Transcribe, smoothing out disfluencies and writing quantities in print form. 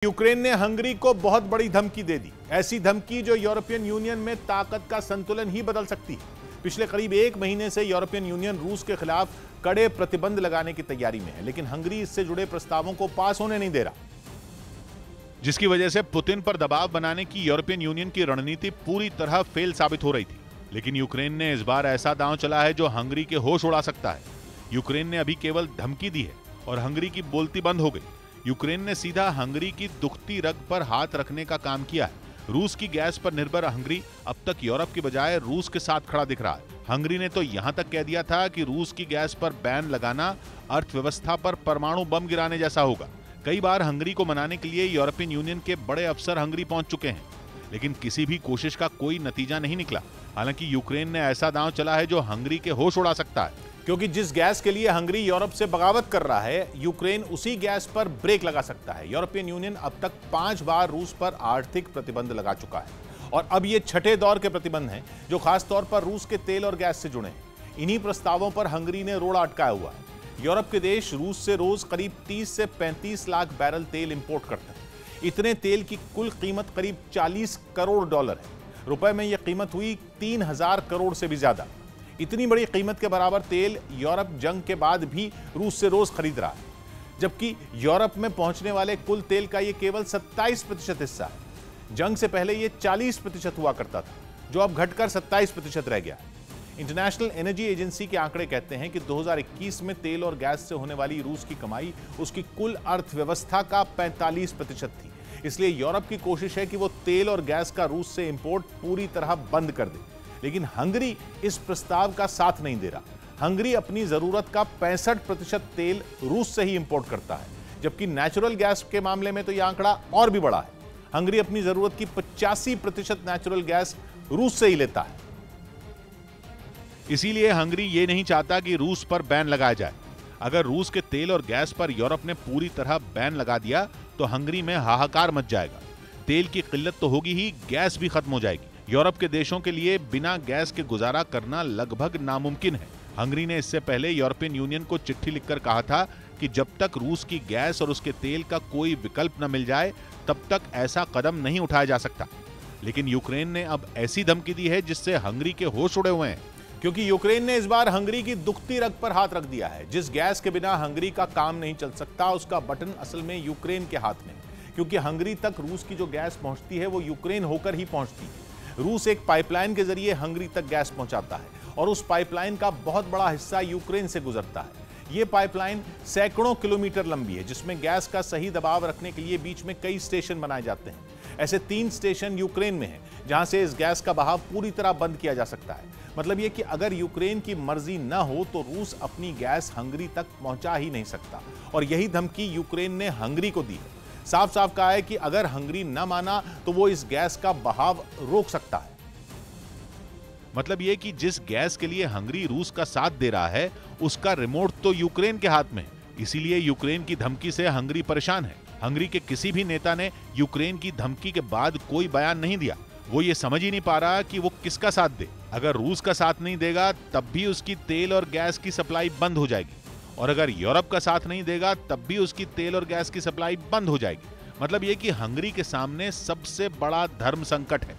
Ukraine ने Hungary को बहुत बड़ी धमकी दे दी। ऐसी धमकी जो यूरोपियन यूनियन में ताकत का संतुलन ही बदल सकती है। पिछले करीब एक महीने से यूरोपियन यूनियन रूस के खिलाफ कड़े प्रतिबंध लगाने की तैयारी में है, लेकिन हंगरी इससे जुड़े प्रस्तावों को पास होने नहीं दे रहा, जिसकी वजह से पुतिन पर दबाव बनाने की यूरोपियन यूनियन की रणनीति पूरी तरह फेल साबित हो रही थी। लेकिन यूक्रेन ने इस बार ऐसा दांव चला है जो हंगरी के होश उड़ा सकता है। यूक्रेन ने अभी केवल धमकी दी है और हंगरी की बोलती बंद हो गई। यूक्रेन ने सीधा हंगरी की दुखती रग पर हाथ रखने का काम किया है। रूस की गैस पर निर्भर हंगरी अब तक यूरोप की बजाय रूस के साथ खड़ा दिख रहा है। हंगरी ने तो यहां तक कह दिया था कि रूस की गैस पर बैन लगाना अर्थव्यवस्था पर परमाणु बम गिराने जैसा होगा। कई बार हंगरी को मनाने के लिए यूरोपियन यूनियन के बड़े अफसर हंगरी पहुंच चुके हैं, लेकिन किसी भी कोशिश का कोई नतीजा नहीं निकला। हालांकि यूक्रेन ने ऐसा दांव चला है जो हंगरी के होश उड़ा सकता है, क्योंकि जिस गैस के लिए हंगरी यूरोप से बगावत कर रहा है, यूक्रेन उसी गैस पर ब्रेक लगा सकता है। यूरोपियन यूनियन अब तक 5 बार रूस पर आर्थिक प्रतिबंध लगा चुका है और अब ये छठे दौर के प्रतिबंध हैं जो खास तौर पर रूस के तेल और गैस से जुड़े हैं। इन्हीं प्रस्तावों पर हंगरी ने रोड़ा अटकाया हुआ है। यूरोप के देश रूस से रोज करीब 30 से 35 लाख बैरल तेल इंपोर्ट करते हैं। इतने तेल की कुल कीमत करीब $40 करोड़ है। रुपए में यह कीमत हुई 3000 करोड़ से भी ज्यादा। इतनी बड़ी कीमत के बराबर तेल यूरोप जंग के बाद भी रूस से रोज खरीद रहा है, जबकि यूरोप में पहुंचने वाले कुल तेल का यह केवल 27% हिस्सा है। जंग से पहले यह 40% हुआ करता था, जो अब घटकर 27% रह गया। इंटरनेशनल एनर्जी एजेंसी के आंकड़े कहते हैं कि 2021 में तेल और गैस से होने वाली रूस की कमाई उसकी कुल अर्थव्यवस्था का 45% थी। इसलिए यूरोप की कोशिश है कि वो तेल और गैस का रूस से इंपोर्ट पूरी तरह बंद कर दे, लेकिन हंगरी इस प्रस्ताव का साथ नहीं दे रहा। हंगरी अपनी जरूरत का 65% तेल रूस से ही इंपोर्ट करता है, जबकि नेचुरल गैस के मामले में तो यह आंकड़ा और भी बड़ा है। हंगरी अपनी जरूरत की 85% नेचुरल गैस रूस से ही लेता है। इसीलिए हंगरी ये नहीं चाहता कि रूस पर बैन लगाया जाए। अगर रूस के तेल और गैस पर यूरोप ने पूरी तरह बैन लगा दिया तो हंगरी में हाहाकार मच जाएगा। तेल की किल्लत तो होगी ही, गैस भी खत्म हो जाएगी। यूरोप के देशों के लिए बिना गैस के गुजारा करना लगभग नामुमकिन है। हंगरी ने इससे पहले यूरोपियन यूनियन को चिट्ठी लिखकर कहा था कि जब तक रूस की गैस और उसके तेल का कोई विकल्प न मिल जाए तब तक ऐसा कदम नहीं उठाया जा सकता। लेकिन यूक्रेन ने अब ऐसी धमकी दी है जिससे हंगरी के होश उड़े हुए हैं, क्योंकि यूक्रेन ने इस बार हंगरी की दुखती रग पर हाथ रख दिया है। जिस गैस के बिना हंगरी का काम नहीं चल सकता, उसका बटन असल में यूक्रेन के हाथ में है। क्योंकि हंगरी तक रूस की जो गैस पहुंचती है वो यूक्रेन होकर ही पहुंचती है। रूस एक पाइपलाइन के जरिए हंगरी तक गैस पहुंचाता है और उस पाइपलाइन का बहुत बड़ा हिस्सा यूक्रेन से गुजरता है। यह पाइपलाइन सैकड़ों किलोमीटर लंबी है, जिसमें गैस का सही दबाव रखने के लिए बीच में कई स्टेशन बनाए जाते हैं। ऐसे 3 स्टेशन यूक्रेन में हैं, जहां से इस गैस का बहाव पूरी तरह बंद किया जा सकता है। मतलब यह कि अगर यूक्रेन की मर्जी न हो तो रूस अपनी गैस हंगरी तक पहुंचा ही नहीं सकता। और यही धमकी यूक्रेन ने हंगरी को दी है। साफ साफ कहा है कि अगर हंगरी न माना तो वो इस गैस का बहाव रोक सकता है। मतलब यह कि जिस गैस के लिए हंगरी रूस का साथ दे रहा है उसका रिमोट तो यूक्रेन के हाथ में है। इसीलिए यूक्रेन की धमकी से हंगरी परेशान है। हंगरी के किसी भी नेता ने यूक्रेन की धमकी के बाद कोई बयान नहीं दिया। वो ये समझ ही नहीं पा रहा कि वो किसका साथ दे। अगर रूस का साथ नहीं देगा तब भी उसकी तेल और गैस की सप्लाई बंद हो जाएगी, और अगर यूरोप का साथ नहीं देगा तब भी उसकी तेल और गैस की सप्लाई बंद हो जाएगी। मतलब यह कि हंगरी के सामने सबसे बड़ा धर्म संकट है।